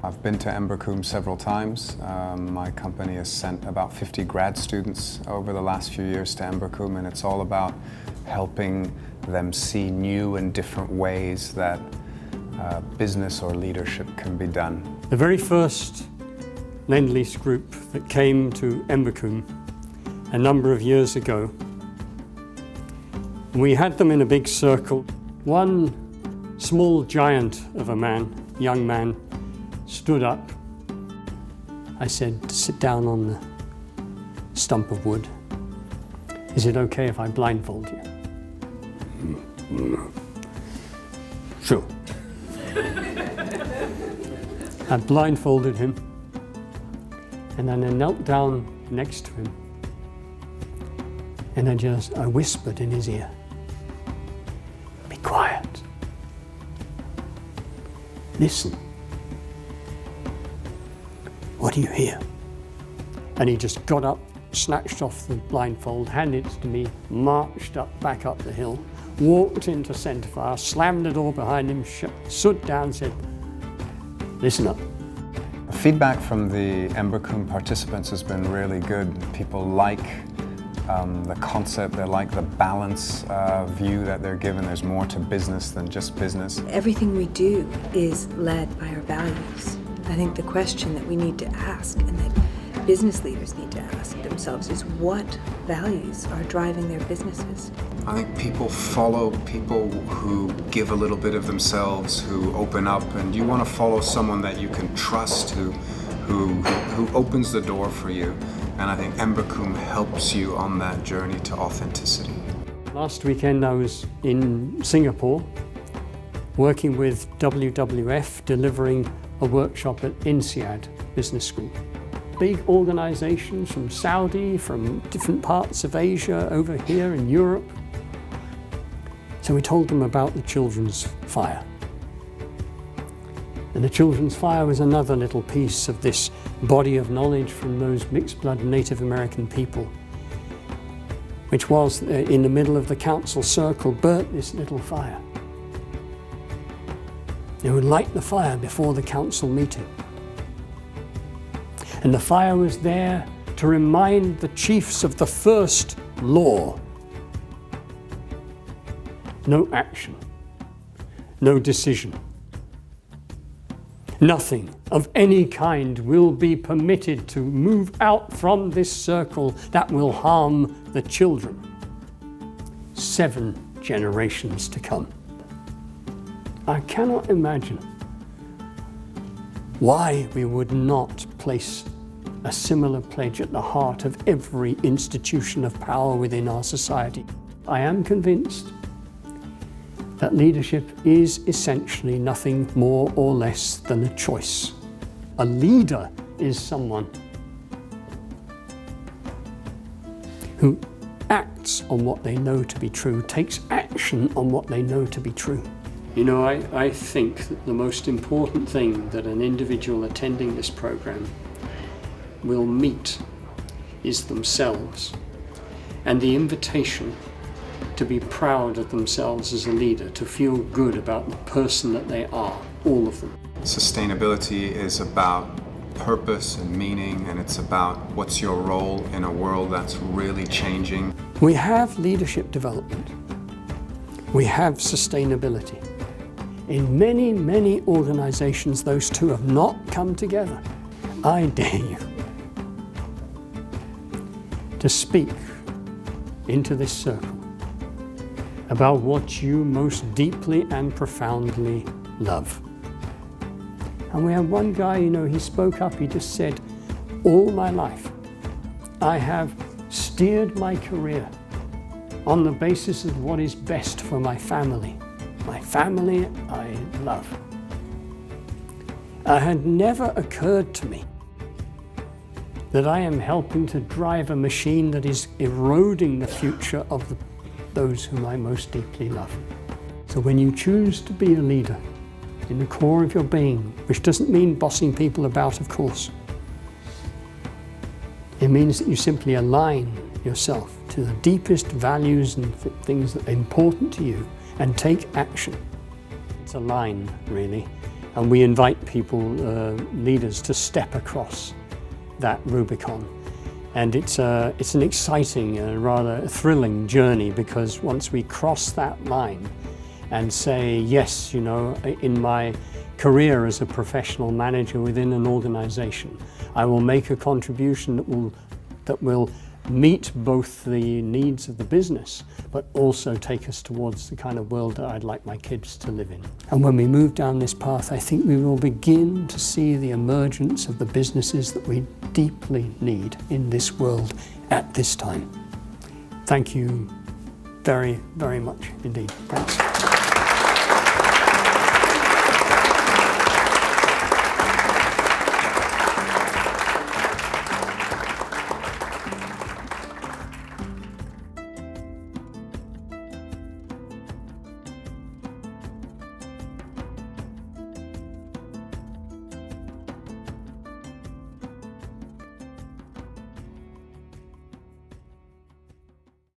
I've been to Embercombe several times. My company has sent about 50 grad students over the last few years to Embercombe, and it's all about helping them see new and different ways that business or leadership can be done. The very first Lend-Lease group that came to Embercombe a number of years ago, we had them in a big circle. One small giant of a man, young man, stood up. I said, sit down on the stump of wood. Is it okay if I blindfold you? Sure. I blindfolded him, and then I knelt down next to him, and I whispered in his ear, be quiet. Listen. What do you hear? And he just got up, snatched off the blindfold, handed it to me, marched back up the hill, walked into centre fire, slammed the door behind him, stood down, said, listen up. Feedback from the Embercombe participants has been really good. People like the concept, they like the balance view that they're given. There's more to business than just business. Everything we do is led by our values. I think the question that we need to ask, and that business leaders need to ask themselves, is what values are driving their businesses? I think people follow people who give a little bit of themselves, who open up, and you want to follow someone that you can trust, who opens the door for you. And I think Embercombe helps you on that journey to authenticity. Last weekend I was in Singapore working with WWF, delivering a workshop at INSEAD Business School. Big organisations from Saudi, from different parts of Asia, over here in Europe. So we told them about the Children's Fire. And the Children's Fire was another little piece of this body of knowledge from those mixed-blood Native American people, which was, in the middle of the council circle, burnt this little fire. They would light the fire before the council meeting. And the fire was there to remind the chiefs of the first law. No action, no decision. Nothing of any kind will be permitted to move out from this circle that will harm the children. 7 generations to come. I cannot imagine why we would not place a similar pledge at the heart of every institution of power within our society. I am convinced that leadership is essentially nothing more or less than a choice. A leader is someone who acts on what they know to be true, takes action on what they know to be true. You know, I think that the most important thing that an individual attending this program will meet is themselves, and the invitation to be proud of themselves as a leader, to feel good about the person that they are, all of them. Sustainability is about purpose and meaning, and it's about what's your role in a world that's really changing. We have leadership development. We have sustainability. In many, many organizations, those two have not come together. I dare you to speak into this circle about what you most deeply and profoundly love. And we had one guy, you know, he spoke up, he just said, all my life, I have steered my career on the basis of what is best for my family. My family I love. It had never occurred to me that I am helping to drive a machine that is eroding the future of those whom I most deeply love. So when you choose to be a leader in the core of your being, which doesn't mean bossing people about, of course, it means that you simply align yourself to the deepest values and things that are important to you and take action. It's a line, really, And we invite people, leaders, to step across that Rubicon. And it's an exciting and rather thrilling journey, because once we cross that line and say, yes, you know, in my career as a professional manager within an organization, I will make a contribution that will meet both the needs of the business, but also take us towards the kind of world that I'd like my kids to live in. And when we move down this path, I think we will begin to see the emergence of the businesses that we deeply need in this world at this time. Thank you very, very much indeed. Thanks.